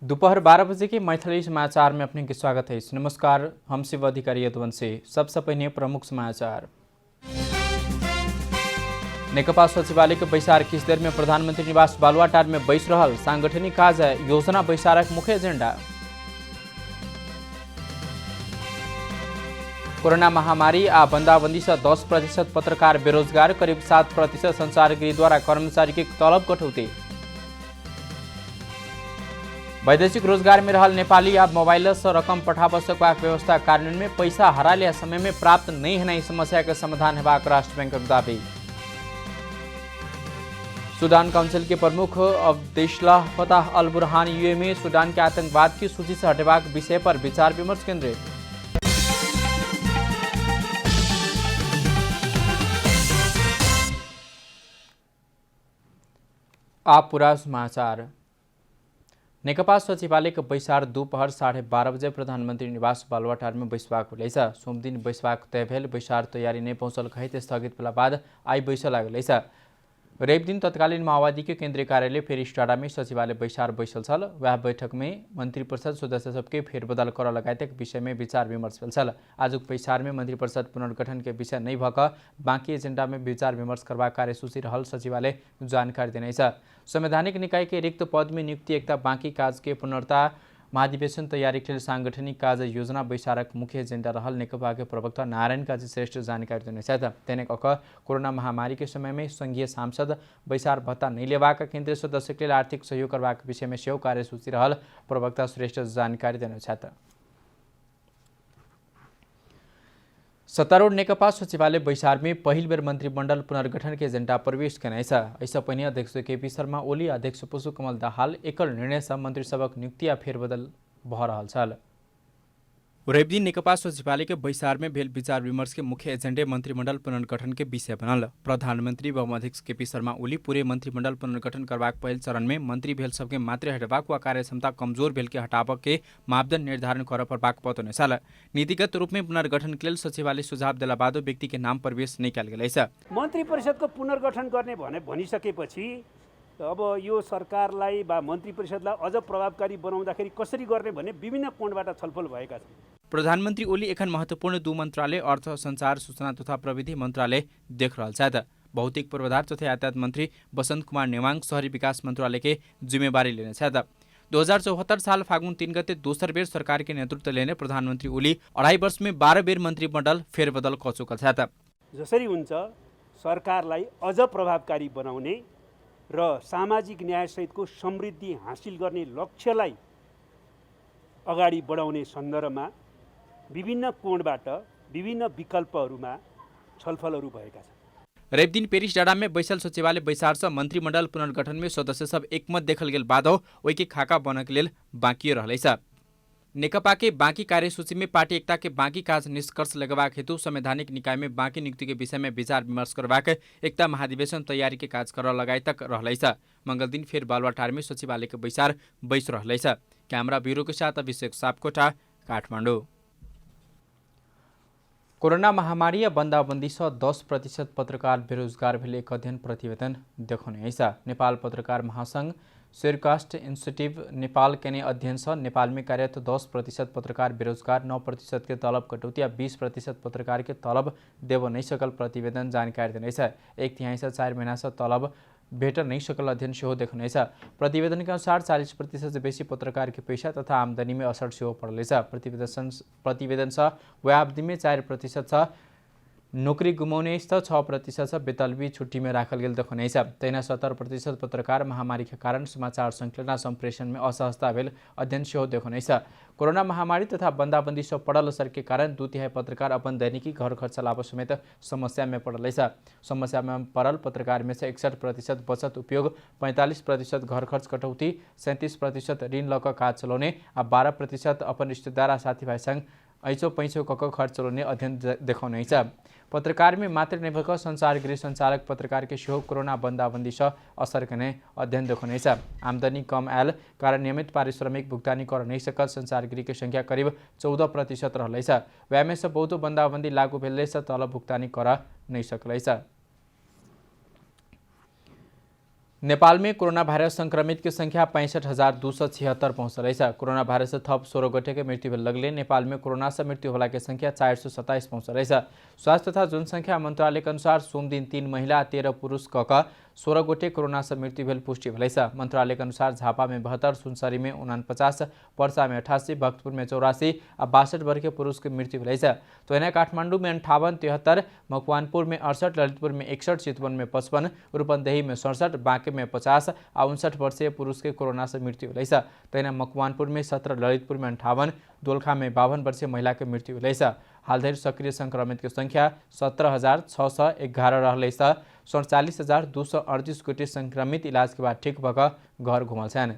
दोपहर 12 बजे के मैथिली समाचार में अपने स्वागत है। नमस्कार, हम शिव अधिकारी यदुवंशी। सबसे पहले प्रमुख समाचार। नेकपा सचिवालय के बैसार किस देर में प्रधानमंत्री निवास बालुवाटार में बैस रहल सांगठनिक काज योजना बैसारक मुख्य एजेंडा। कोरोना महामारी आ बंदाबंदी से 10% पत्रकार बेरोजगार, करीब 7% संचारगृह द्वारा कर्मचारी के तलब कटौती। वैदेशिक रोजगार में रहल नेपाली अब मोबाइल से रकम पठाब सकबाक व्यवस्था कार्यान्वयन में पैसा हराले समय में प्राप्त नहीं होने समस्या के समाधान हेबाक राष्ट्र बैंकक दावी। सूडान काउंसिल के प्रमुख अब्देल्लाह फताह अल बुरहान यूए में सूडान के आतंकवाद की सूची से हटेबाक विषय पर विचार विमर्श केंद्रित। आप पूरा समाचार। नेकपा सचिवालय के बैसार दोपहर 12:30 बजे प्रधानमंत्री निवास बालुवाटार में बैसवाक हुँदैछ। सोमदिन बैसवाक तय भेल, बैसार तैयारी नहीं पहुँचल कहित स्थगित भेला बाद आई बैस लागलैछ। रवि दिन तत्कालीन माओवादी के केंद्रीय कार्यालय फेरिस टाड़ा में सचिवालय बैसार बैसल छल। वह बैठक में मंत्री परिषद सदस्य सबके फेरबदल कर लगायतक विषय में विचार विमर्श भेल छल। आजुक बैसार में मंत्री परिषद पुनर्गठन के विषय नहीं भक बाँकी एजेंडा में विचार विमर्श करवा कार्यसूची रहल सचिवालय जानकारी देनेछ। संवैधानिक निकाय के रिक्त पद में नियुक्ति एकता बाँकी काज के पुनर्ता महाधिवेशन तैयारी के लिए सांगठनिक काज योजना बैसारक मुख्य एजेंडा रहल नेकपा के प्रवक्ता नारायण काजी श्रेष्ठ जानकारी देनेछ। तेने कक कोरोना महामारी के समय में संघीय सांसद बैसार भत्ता नहीं लेवाक, केंद्रीय सदस्य के लिए आर्थिक सहयोग करवाक विषय में सेहो कार्यसूची रहल प्रवक्ता श्रेष्ठ जानकारी देनेछ। सत्तारूढ़ नेकपा सचिवालय बैसार में पहिल बेर मंत्रिमंडल पुनर्गठन के एजेंडा प्रवेश कनेछ। ऐसा पनि अध्यक्ष केपी शर्मा ओली, अध्यक्ष पुष्पकमल दाहाल एकल निर्णय से मंत्री सबक नियुक्ति या फेरबदल भ रहल छल। रवि नेकपा सचिवालय के बैसार में भेल विचार विमर्श के मुख्य एजेंडे मंत्रिमंडल पुनर्गठन के विषय बनल। प्रधानमंत्री व अध्यक्ष केपी शर्मा ओली पूरे मंत्रिमंडल पुनर्गठन करवाक पहिल चरण में मंत्री भेल सबके मात्रै हटबाक व कार्यक्षमता कमजोर भेल के हटाबक के मापदंड निर्धारण कर परबाक पतने साल नीतिगत रूप में पुनर्गठन के लिए सचिवालय सुझाव देला बाद व्यक्ति के नाम प्रवेश नहीं कल गए। मंत्री परिषद को पुनर्गठन गर्ने भनिसकेपछि अब यो सरकारलाई वा मन्त्री परिषदलाई अझ प्रभावकारी बनाउँदाखेरि कसरी गर्ने भन्ने विभिन्न कोणबाट छलफल भएका छन्। प्रधानमंत्री ओली एखन महत्वपूर्ण दू मंत्रालय अर्थ, संचार, सूचना तथा प्रविधि मंत्रालय देख रहल छथि। भौतिक पूर्वाधार तथा यातायात मंत्री बसंत कुमार नेवांग शहरी विकास मंत्रालय के जिम्मेवारी लेने छथि। 2074 साल फागुन 3 गते दोस्रो बेर सरकार के नेतृत्व लेने प्रधानमंत्री ओली 2.5 वर्ष में 12 बेर मंत्रिमंडल फेरबदल कर चुकल छथि। जसरी हुन्छ सरकारलाई अझ प्रभावकारी बनाउने र सामाजिक न्याय सहितको समृद्धि हासिल गर्ने लक्ष्यलाई अगाडि बढाउने सन्दर्भमा विभिन्न कोणबाट विभिन्न विकल्पहरूमा छलफलहरू भएका छन्। रवि दिन पेरिस डाँडा में बैसल सचिवालय बैसार से मंत्रिमंडल पुनर्गठन में सदस्य सब एकमत देखल गेल बाद ओइके खाका बनक लेल बाँकी रहलैछ। नेकपा के बाँकी कार्यसूची में पार्टी एकता के बाँकी काज निष्कर्ष लगवाक हेतु संवैधानिक निकाय में बाँकी नियुक्ति के विषय में विचार विमर्श करवाक एकता महाधिवेशन तैयारी के काज कर लगाई तक रहलैछ। मंगल दिन फिर बालुवाटार में सचिवालय के बैसार बैस रहलैछ। कैमरा ब्यूरो के साथ अभिषेक सापकोटा, काठमाडौँ। कोरोना महामारी या बंदाबंदी से 10% पत्रकार बेरोजगार भेल एक अध्ययन प्रतिवेदन देखाउने छ। नेपाल पत्रकार महासंघ शेरकास्ट इन्स्टिट्यूट नेपाल केने अध्ययन से नेपाल में कार्यरत 10% पत्रकार बेरोजगार, 9% के तलब कटौती या 20% पत्रकार के तलब देव नहीं सकल प्रतिवेदन जानकारी देनेछ। 1/3 से 4 महीना से तलब भेट नहीं सकल अध्ययन सेहो देखाउनेछ। प्रतिवेदन के अनुसार 40% से बेसी पत्रकार के पैसा तथा आमदनी में असर सेहो पड़लेछ। प्रतिवेदन से वह अवधि में 4% छ नौकरी गुमाउने 6% छ बेतलबी छुट्टी में राखल गेल देखाउनेछ। तैना 70% पत्रकार महामारी के कारण समाचार संकलन संप्रेषण में असहजता भेल अध्ययन सेहो देखाउनेछ। कोरोना महामारी तथा बंदाबंदी से पड़ल असर के कारण 2/3 पत्रकार अपन दैनिकी घर खर्च चलाव समेत समस्या में पड़लेछ। समस्या में पड़ल पत्रकार में से 61% बचत उपयोग, 45% घर खर्च कटौती, 37% ऋण लक काज चलाउने आ 12% अपन रिश्तेदार आ साथीभाई संग ऐचो पैचो कक खर्च चलाउने अध्ययन देखाउनेछ। पत्रकार में मात्र निर्भर संचार गृह संचालक पत्रकार के सेहो कोरोना बंदाबंदी से असर करने अध्ययन देखाउनेछ। आमदनी कम आयल कारण नियमित पारिश्रमिक भुक्तानी कर नहीं सकल संचार गृह की संख्या करीब 14% रहलैछ। व्यायाम से बहुतो बंदाबंदी लागू भेले से तलब भुक्तानी कर नहीं सकलैछ। नेपालमै कोरोना भाइरस संक्रमित की संख्या 65,276 पहुंच रही है। कोरोना भाइरस से थप 16 गोटे के मृत्यु लगले नेपाल में कोरोना से मृत्यु होला की संख्या 427 पहुंच रही है। स्वास्थ्य तथा जनसंख्या मंत्रालय के अनुसार सोम दिन 3 महिला 13 पुरुष कक 16 गोटे कोरोना से मृत्यु भेल पुष्टि भलै छ। मंत्रालय के अनुसार झापा में 72, सुनसरी में 49, पर्सा में 88, भक्तपुर में 84 और 62 वर्गीय पुरुष की मृत्यु भलै छ। तो इन्हें काठमांडू में 58, 73, मकवानपुर में 68, ललितपुर में 61, चितवन में 55, रूपन्देही में 67, बांके में 50 और 59 वर्षीय पुरुष के कोरोना से मृत्यु भलै छ। तो इन्हें मकवानपुर में 17, ललितपुर में 58, दोलखा में 52 वर्षीय महिला के मृत्यु भलै छ। हालधरि सक्रिय संक्रमित की संख्या 17,611 रहलै छ। 47,238 गोटे संक्रमित इलाज के बाद ठीक भक घर घुमल छन्।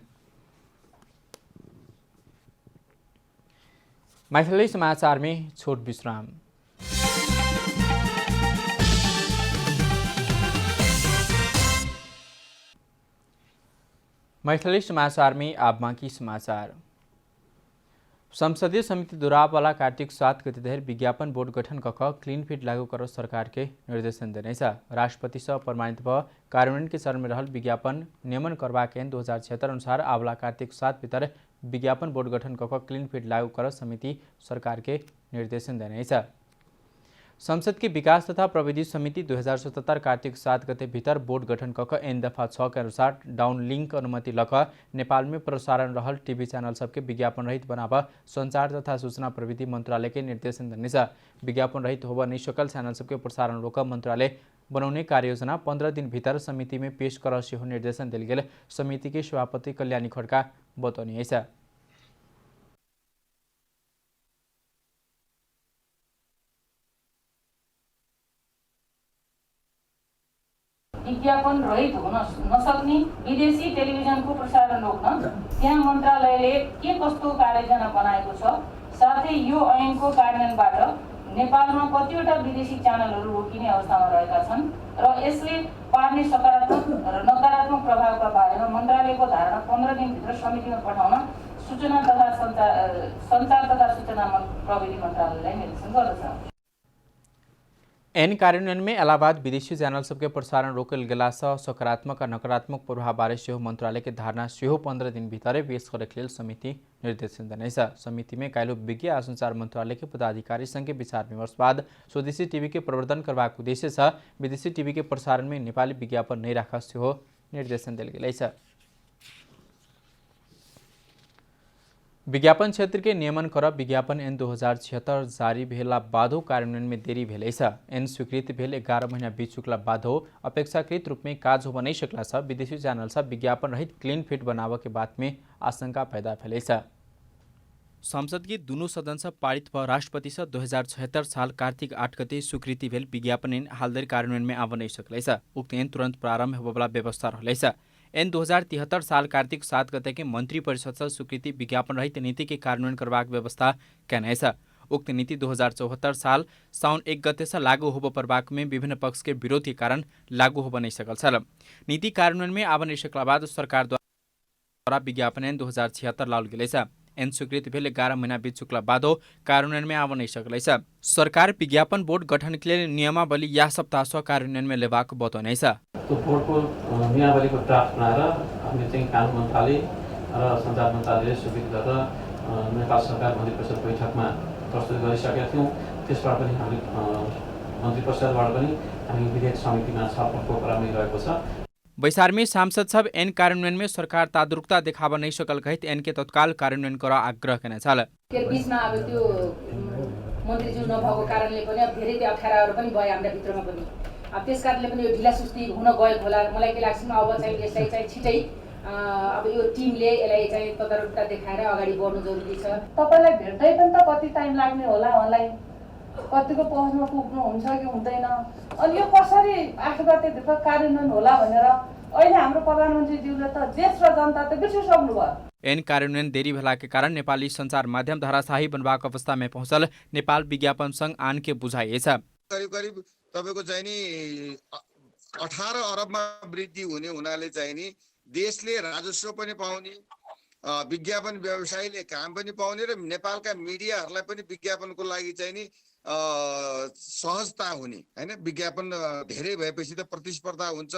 मैथिली समाचार में छोट विश्राम। मैथिली समाचार में आप बाँकी समाचार। संसदीय समिति दुरावाला कार्तिक 7 गते विज्ञापन बोर्ड गठन कक क्लीन फिट लागू कर सरकार के निर्देशन देने राष्ट्रपति से प्रमाणित भ कार्यान्वयन के चरण में रहल विज्ञापन नियमन करवाक 2076 अनुसार आवला कार्तिक 7 भीतर विज्ञापन बोर्ड गठन कक क्लीन फिट लागू कर समिति सरकार के निर्देशन देने। संसद की विकास तथा प्रविधि समिति 2077 कार्तिक 7 गते भीतर बोर्ड गठन कक एन दफा 6 के अनुसार डाउन लिंक अनुमति लक नेपाल में प्रसारण रहल टीवी चैनल सबके विज्ञापन रहित बनाव संचार तथा सूचना प्रविधि मंत्रालय के निर्देशन देने। विज्ञापन रहित होब नहीं सकल चैनल सबके प्रसारण रोक मंत्रालय बनाउने कार्ययोजना 15 दिन भीतर समिति में पेश कर सेहो निर्देशन दिल गेल समिति के सभापति कल्याणी खड्का बताउनु छ। विज्ञापन रहित हुन नसक्ने विदेशी टेलिभिजनको प्रसारण रोक्न त्यहाँ मन्त्रालयले के कस्तो कार्ययोजना बनाएको छ, साथै यो ऐनको कार्यान्वयनबाट नेपालमा कतिवटा विदेशी च्यानलहरू रोकिने अवस्थामा रहेका छन् र यसले पार्ने सकारात्मक र नकारात्मक प्रभावका बारेमा मन्त्रालयको धारणा 15 दिनभित्र समितिमा पठाउन सूचना तथा सञ्चार तथा सूचना प्रविधि मन्त्रालयलाई निर्देशन गर्दछ। एन कार्यान्वयन में इलाहाबाद विदेशी चैनल सबके प्रसारण रोकल गेला से सकारात्मक और नकारात्मक प्रभाव बारे सेहो मंत्रालय के धारणा सेहो 15 दिन भीतर पेश गरेको लेल समिति निर्देशन देने। समिति में काल्हि विज्ञ आ संचार मंत्रालय के पदाधिकारी संघ के विचार विमर्श बाद स्वदेशी टीवी के प्रवर्धन करबाक उद्देश्य से विदेशी टीवी के प्रसारण में नेपाली विज्ञापन नहीं राख सेहो निर्देशन दिल गेल छ। विज्ञापन क्षेत्र के नियमन कर विज्ञापन एन 2076 जारी भेला बाधो कार्यान्वयन में देरी भेलै छ। एन स्वीकृति भेल 11 महीना बीत चुकला बाधो अपेक्षाकृत रूप में काज हो नहीं सकला छ। विदेशी चैनल से विज्ञापन रहित क्लीन फिट बनाव के बात में आशंका पैदा भेलै छ। संसद के दोनों सदन से पारित भ राष्ट्रपति से 2076 साल कार्तिक 8 गते स्वीकृति भेल विज्ञापन एन हालधरि कार्यान्वयन में आव नहीं सकलै छ। उक्त एन तुरंत प्रारंभ होबला व्यवस्था रहलै छ। एन 2073 साल कार्तिक 7 गते के मंत्री परिषद से स्वीकृति विज्ञापन रहित नीति के कार्यान्वयन करबाक व्यवस्था कैने छ। उक्त नीति 2074 साल साउन 1 गते से लागू होब परबाक में विभिन्न पक्ष के विरोध के कारण लागू होब नहीं सकल छ। नीति कार्यान्वयन में आव नहीं सकला बाद सरकार द्वारा विज्ञापन एन 2076 लाल गेलै छ। एन स्वीकृति भेल 11 महीना बीत चुकला बादो कार्यान्वयन में आव नहीं सकलै छ। सरकार विज्ञापन बोर्ड गठन के लिए नियमावली या सप्ताह से कार्यान्वयन में लेबाक बताउने छ। तो बोर्डको नियमावलीको ड्राफ्ट बनाएर हामीले चाहिँ कानुन मन्त्रालय र सञ्चार मन्त्रालयले स्वीकृत गरेर नेपाल सरकार मन्त्री परिषद बैठकमा प्रस्तुत गरिसकेका थियौँ। त्यसबाट पनि हामीले मन्त्री परिषदबाट पनि हामी विधेयक समितिमा छलफलको क्रममा रहेको छ। बैसार में सांसद सब एन कार्यान्वयन में सरकार तादुरुकता देखाव नहीं सकल कहित एन के तत्काल कार्यान्वयन कर आग्रह करने छल। बीचमा अब त्यो मन्त्रीज्यू नभएको कारणले पनि अब धेरै अप्ठ्याराहरू पनि भयो हाम्रो भित्रमा पनि। अब त्यस कारणले पनि यो ढिला सुस्ती हुन गएको होला। मलाई के लाग्छ अब चाहिँ यसलाई चाहिँ छिटै अब यो टिमले यसलाई चाहिँ तदारुकता देखाएर अगाडि बढ्नु जरुरी छ। तपाईलाई भेट्दै पनि त कति टाइम लाग्ने होला अनलाइन कतिको पहुँचमा पुग्नु हुन्छ कि हुँदैन अनि यो कसरी 8 गते भित्र कार्यान्वयन होला भनेर अहिले हाम्रो प्रधानमन्त्रीज्यूले त देश र जनता त बिर्सिसक्नु भयो। एन कार्यान्वयन देरी भेला के कारण नेपाली संचार माध्यम धराशाही बनबाक अवस्था में पहुँचल नेपाल विज्ञापन संघ आन के बुझाइएछ। करिब तपाईको चाहिँ नि 18 अरबमा वृद्धि हुने हुनाले चाहिँ नि देशले राजस्व पनि पाउने विज्ञापन व्यवसायीले काम पनि पाउने र नेपालका मिडियाहरूलाई पनि विज्ञापनको लागि चाहिँ नि सहजता हुने हैन। विज्ञापन धेरै भएपछि त प्रतिस्पर्धा हुन्छ,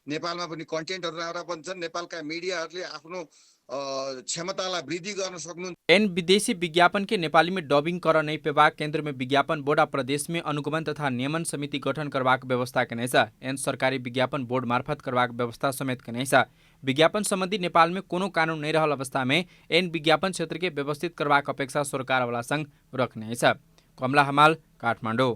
नेपालमा पनि कन्टेन्टहरू राम्रा बन्छन्, नेपालका मिडियाहरूले आफ्नो क्षमतालाई वृद्धि गर्न सक्नु। एन विदेशी विज्ञापन के नेपाली में डबिंग कर नहीं पेबाक केंद्र में विज्ञापन बोर्ड आ प्रदेश में अनुगमन तथा नियमन समिति गठन करबाक व्यवस्था कने छ। एन सरकारी विज्ञापन बोर्ड मार्फत करबाक व्यवस्था समेत कने छ। विज्ञापन संबंधी नेपाल में कोनो कानून नहीं रहल अवस्था में एन विज्ञापन क्षेत्र के व्यवस्थित करबाक अपेक्षा सरकार वाला संघ रखने छ। कमला हमाल, काठमाडौँ।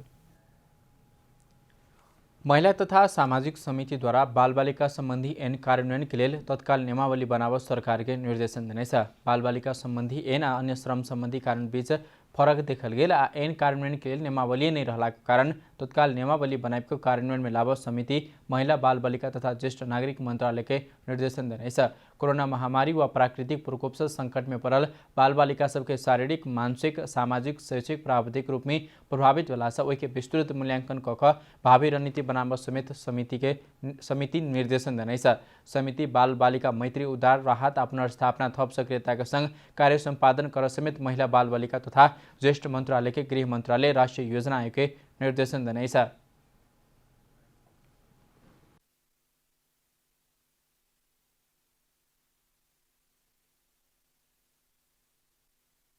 महिला तथा सामाजिक समिति द्वारा बाल बालिका संबंधी ऐन कार्यान्वयन के लिए तत्काल नियमावली बनावत सरकार के निर्देशन देने छ। बाल बालिका संबंधी ऐन आ अन्य श्रम संबंधी कारण बीच फरक देखल गेल आ ऐन कार्यान्वयन के लिए नियमावली नहीं रहला के कारण तत्काल नियमावली बनाएको कार्यान्वयन में लाभ समिति महिला बाल बालिका तथा ज्येष्ठ नागरिक मंत्रालय के निर्देशन देने छ। कोरोना महामारी व प्राकृतिक प्रकोप से संकट में पड़ल बाल बालिका सबके शारीरिक, मानसिक, सामाजिक, शैक्षिक प्राविधिक रूप में प्रभावित भेला से ओहि के विस्तृत मूल्यांकन कऽ भावी रणनीति बनाबऽ समेत समिति निर्देशन देने छ। समिति बाल बालिका मैत्री, उद्धार, राहत, पुनर्स्थापना थप सक्रियता के संग कार्य संपादन कर समेत महिला बाल बालिका तथा ज्येष्ठ मंत्रालय के गृह मंत्रालय, राष्ट्रीय योजना आयोग के निर्देशन देने छ।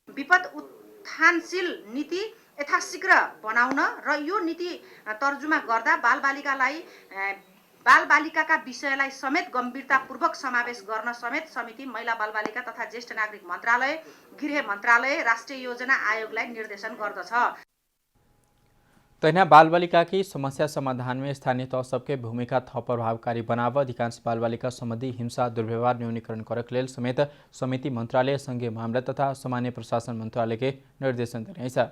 विपद उत्थानशील नीति यथाशीघ्र बनाउन र यो नीति तर्जुमा गर्दा बालबालिकाका विषयलाई समेत गम्भीरतापूर्वक समावेश गर्न समेत समिति महिला बालबालिका तथा ज्येष्ठ नागरिक मन्त्रालय, गृह मन्त्रालय, राष्ट्रिय योजना आयोगलाई निर्देशन गर्दछ। तहिना बाल बालिका की समस्या समाधान में स्थानीय तह सबके भूमिका थप प्रभावकारी बनाव अधिकांश बाल बालिका संबंधी हिंसा दुर्व्यवहार न्यूनीकरण करक लेल समेत समिति मंत्रालय, संघीय मामला तथा सामान्य प्रशासन मंत्रालय के निर्देशन देने छ।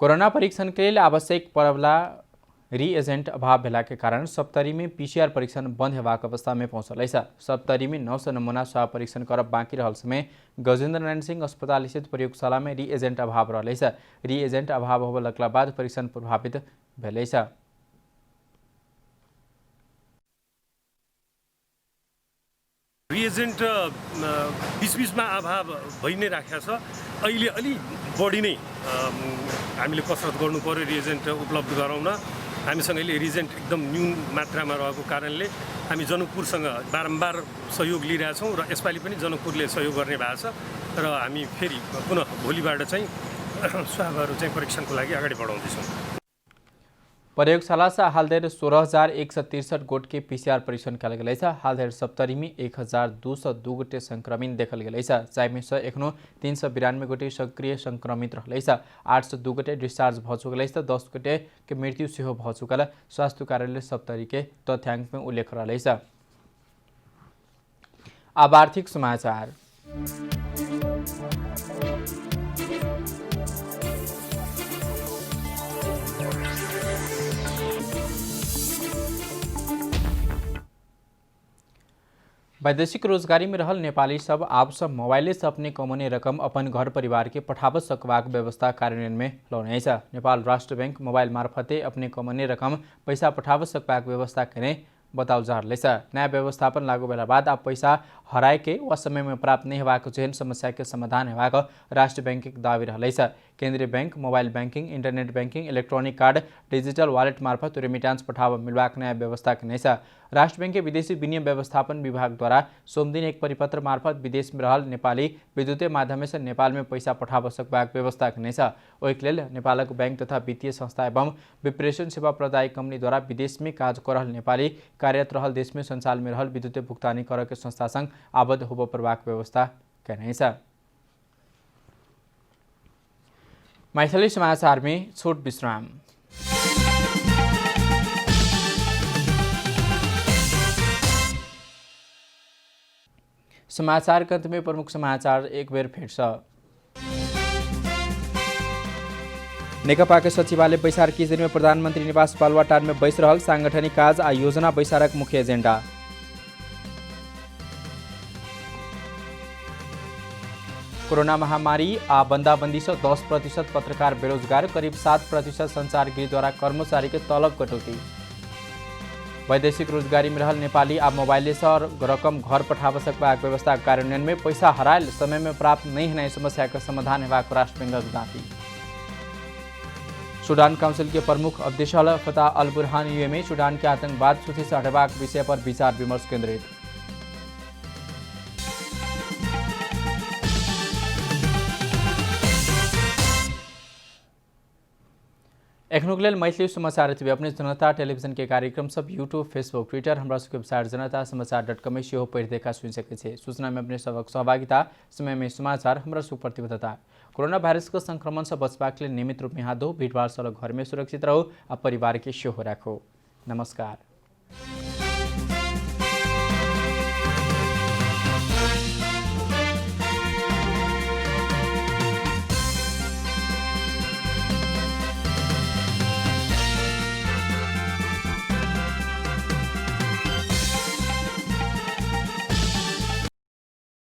कोरोना परीक्षण के लिए आवश्यक पड़ला रीएजेंट अभाव भेला के कारण सप्तरी में पीसीआर परीक्षण बंद हेबाक अवस्था में पहुंचल है। सप्तरी में 900 नमूना स्वाब परीक्षण करब बाँकी रहल समय गजेंद्र नारायण सिंह अस्पताल स्थित प्रयोगशाला में रीएजेंट अभाव रहल है। रीएजेंट अभाव होबे लगला बाद परीक्षण प्रभावित भेल है। रिएजेन्ट बीच-बीचमा अभाव भइ नै राखेको छ। अहिले अलि बढी नै हामीले कसरत गर्नु पर्यो रिएजेन्ट उपलब्ध गराउन। हामीसँग अहिले रिएजेन्ट एकदम न्यून मात्रामा रहेको कारणले हामी जनकपुरसँग बारम्बार सहयोग लिइरहेछौँ र यसपालि पनि जनकपुरले सहयोग गर्ने भएको छ र हामी फेरि पुनः भोलिबाट चाहिँ स्वाबहरू चाहिँ परीक्षणको लागि अगाडि बढाउँदैछौँ। प्रयोगशाला से हालदेर 16,163 गोट के पीसीआर परीक्षण कल गए। हालदेर सप्तरी में 1,202 गोटे संक्रमित देखल गए, जाहिमे से एखनो 392 गोटे सक्रिय संक्रमित रहल। 802 गोटे डिस्चार्ज भ चुकल, 10 गोटे के मृत्यु सेहो भ चुकल स्वास्थ्य कार्यालय सप्तरी के तथ्यांक में उल्लेख रहल। अब आर्थिक समाचार। वैदेशिक रोजगारी में रहल नेपाली सब आप सब मोबाइले से अपने कमाने रकम अपन घर परिवार के पठाव सकबाक व्यवस्था कार्यान्वयन में लौने छ। नेपाल राष्ट्र बैंक मोबाइल मार्फते अपने कमाने रकम पैसा पठाव सकबाक व्यवस्था करे बताउ जा रहा है। नया व्यवस्थापन लागू भेला बाद अब पैसा हराए के व समय में प्राप्त नहीं होगा जेहन समस्या के समाधान होगा राष्ट्र बैंक के दावी रहा है। केंद्रीय bank mobile banking, internet banking, electronic card, digital wallet मार्फत रेमिटांस पठाव मिलवाक नया व्यवस्था के छ। राष्ट्र बैंक के विदेशी विनिमय व्यवस्थापन विभाग द्वारा सोमदिन एक परिपत्र मार्फत विदेश में रहल नेपाली विद्युतीय माध्यम से नेपाल में पैसा पठाव सकबाक व्यवस्था के छ। ओहिक लेल नेपालक बैंक तथा वित्तीय संस्था एवं विप्रेषण सेवा प्रदायक कंपनी द्वारा विदेश में कार्य कर रहल नेपाली कार्यरत रहल देश में संचालन में रहल विद्युतीय भुगतानी कर के संस्था संग आबद्ध होबो प्रवाक व्यवस्था करने छ। मैथिली समाचार में छोट विश्राम। समाचार के अंत में प्रमुख समाचार एक बेर फिर से। नेकपा के सचिवालय बैसार की दिन में प्रधानमंत्री निवास बालुवाटार में बैस रहल सांगठनिक काज आ योजना बैसारक मुख्य एजेंडा। कोरोना महामारी आ बंदाबंदी से 10% पत्रकार बेरोजगार, करीब 7% संचारगृह द्वारा कर्मचारी के तलब कटौती। वैदेशिक रोजगारी में रहल नेपाली अब मोबाइल से रकम घर पठाव सकबाक व्यवस्था कार्यान्वयन में पैसा हरायल समय में प्राप्त नहीं होने समस्या का समाधान हेबाक राष्ट्र बैंकक दावी। सूडान काउंसिल के प्रमुख अब्देशल फताह अल बुरहान यूएमए सूडान के आतंकवाद सूची से हटबाक विषय पर विचार विमर्श केंद्रित। एखनुक लेल मैथिली समाचार टीवी अपने जनता टेलीविजन के कार्यक्रम सब यूट्यूब फेसबुक ट्विटर हमरा सबके वेबसाइट जनता-समाचार.com से पढ़ देखा सुन सके छे। सूचना में अपने सबक सहभागिता समय में समाचार हमरा सब प्रतिबद्धता कोरोना वायरस के संक्रमण से बचबाक लेल नियमित रूप में हाथ धो भीड़भाड़ से घर में सुरक्षित रहो आ परिवार के सेहो राखो। नमस्कार।